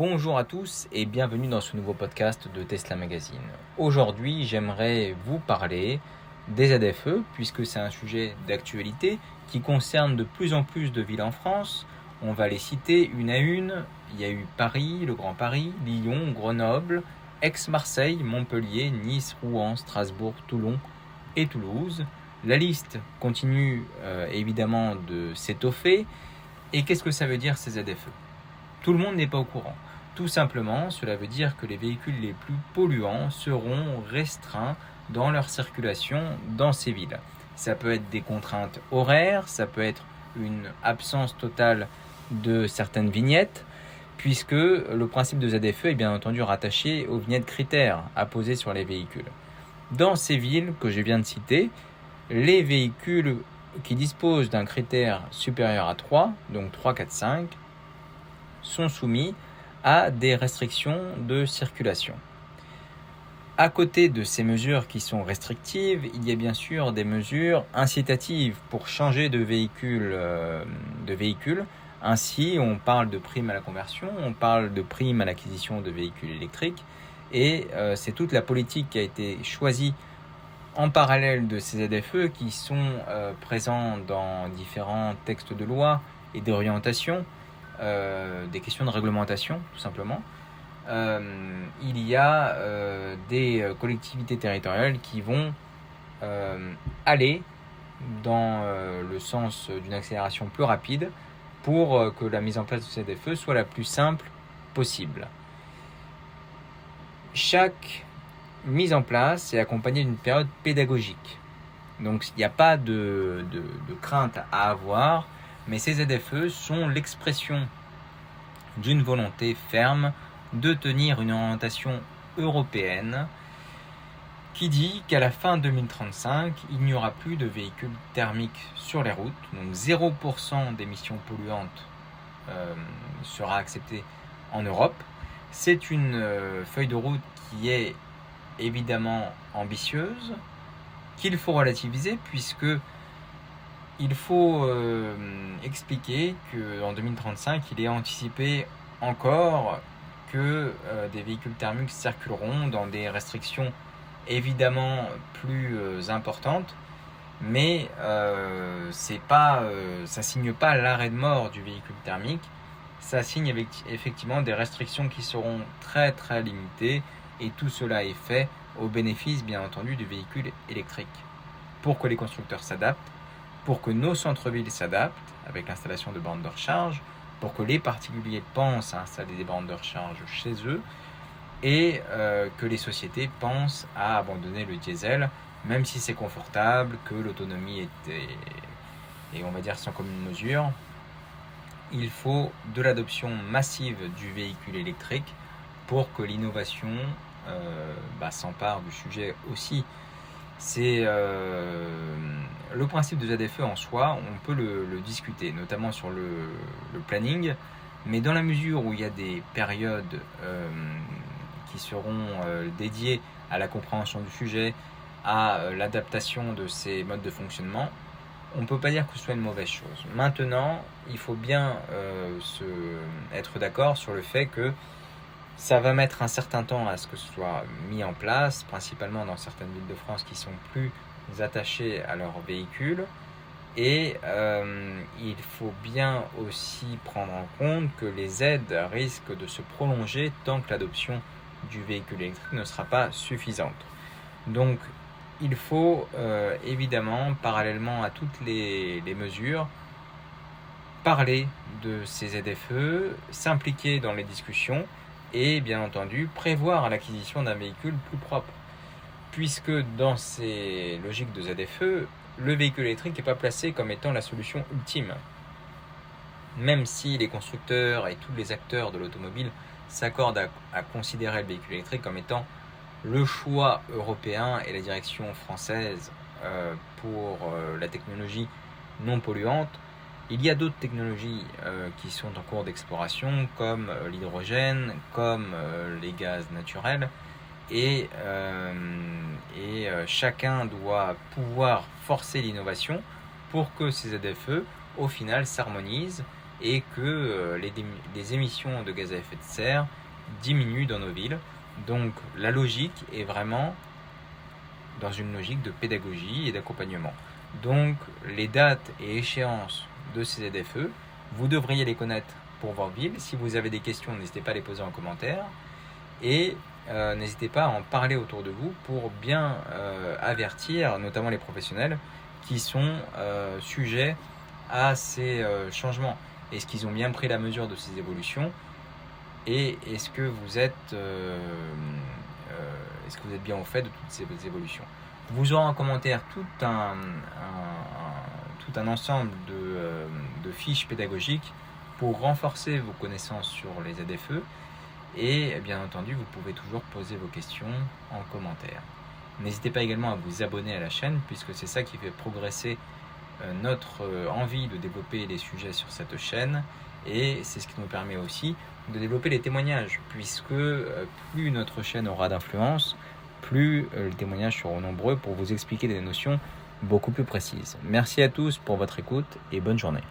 Bonjour à tous et bienvenue dans ce nouveau podcast de Tesla Magazine. Aujourd'hui, j'aimerais vous parler des ZFE puisque c'est un sujet d'actualité qui concerne de plus en plus de villes en France. On va les citer une à une. Il y a eu Paris, le Grand Paris, Lyon, Grenoble, Aix-Marseille, Montpellier, Nice, Rouen, Strasbourg, Toulon et Toulouse. La liste continue évidemment de s'étoffer. Et qu'est-ce que ça veut dire ces ZFE ? Tout le monde n'est pas au courant. Tout simplement, cela veut dire que les véhicules les plus polluants seront restreints dans leur circulation dans ces villes. Ça peut être des contraintes horaires, ça peut être une absence totale de certaines vignettes, puisque le principe de ZFE est bien entendu rattaché aux vignettes critères à poser sur les véhicules. Dans ces villes que je viens de citer, les véhicules qui disposent d'un critère supérieur à 3, donc 3, 4, 5, sont soumis à des restrictions de circulation. À côté de ces mesures qui sont restrictives, il y a bien sûr des mesures incitatives pour changer de véhicule. Ainsi, on parle de primes à la conversion, on parle de primes à l'acquisition de véhicules électriques, et c'est toute la politique qui a été choisie en parallèle de ces ZFE qui sont présents dans différents textes de loi et d'orientation. Des questions de réglementation tout simplement. Il y a des collectivités territoriales qui vont aller dans le sens d'une accélération plus rapide pour que la mise en place de ces ZFE soit la plus simple possible. Chaque mise en place est accompagnée d'une période pédagogique. Donc il n'y a pas de crainte à avoir, mais ces ZFE sont l'expression d'une volonté ferme de tenir une orientation européenne qui dit qu'à la fin 2035, il n'y aura plus de véhicules thermiques sur les routes, donc 0% d'émissions polluantes sera acceptée en Europe. C'est une feuille de route qui est évidemment ambitieuse, qu'il faut relativiser puisque il faut expliquer qu'en 2035, il est anticipé encore que des véhicules thermiques circuleront dans des restrictions évidemment plus importantes, mais ça signe pas l'arrêt de mort du véhicule thermique, ça signe effectivement des restrictions qui seront très très limitées, et tout cela est fait au bénéfice bien entendu du véhicule électrique. Pour que les constructeurs s'adaptent, pour que nos centres-villes s'adaptent avec l'installation de bornes de recharge, pour que les particuliers pensent à installer des bornes de recharge chez eux, et que les sociétés pensent à abandonner le diesel, même si c'est confortable, que l'autonomie est on va dire sans commune mesure. Il faut de l'adoption massive du véhicule électrique pour que l'innovation s'empare du sujet aussi. C'est le principe de ZFE en soi, on peut le discuter, notamment sur le planning, mais dans la mesure où il y a des périodes qui seront dédiées à la compréhension du sujet, à l'adaptation de ces modes de fonctionnement, on ne peut pas dire que ce soit une mauvaise chose. Maintenant, il faut bien être d'accord sur le fait que ça va mettre un certain temps à ce que ce soit mis en place, principalement dans certaines villes de France qui sont plus attachées à leurs véhicules. Et il faut bien aussi prendre en compte que les aides risquent de se prolonger tant que l'adoption du véhicule électrique ne sera pas suffisante. Donc il faut évidemment, parallèlement à toutes les mesures, parler de ces ZFE, s'impliquer dans les discussions et bien entendu prévoir l'acquisition d'un véhicule plus propre. Puisque dans ces logiques de ZFE, le véhicule électrique n'est pas placé comme étant la solution ultime. Même si les constructeurs et tous les acteurs de l'automobile s'accordent à considérer le véhicule électrique comme étant le choix européen et la direction française pour la technologie non polluante, il y a d'autres technologies qui sont en cours d'exploration, comme l'hydrogène, comme les gaz naturels, et chacun doit pouvoir forcer l'innovation pour que ces ZFE, au final, s'harmonisent et que les émissions de gaz à effet de serre diminuent dans nos villes. Donc la logique est vraiment dans une logique de pédagogie et d'accompagnement. Donc les dates et échéances de ces ZFE, vous devriez les connaître pour votre ville. Si vous avez des questions, n'hésitez pas à les poser en commentaire et n'hésitez pas à en parler autour de vous pour bien avertir notamment les professionnels qui sont sujets à ces changements. Est-ce qu'ils ont bien pris la mesure de ces évolutions et est-ce que vous êtes bien au fait de toutes ces évolutions? Vous aurez en commentaire tout un ensemble de fiches pédagogiques pour renforcer vos connaissances sur les ZFE et bien entendu vous pouvez toujours poser vos questions en commentaire. N'hésitez pas également à vous abonner à la chaîne puisque c'est ça qui fait progresser notre envie de développer les sujets sur cette chaîne et c'est ce qui nous permet aussi de développer les témoignages puisque plus notre chaîne aura d'influence, plus les témoignages seront nombreux pour vous expliquer des notions beaucoup plus précises. Merci à tous pour votre écoute et bonne journée.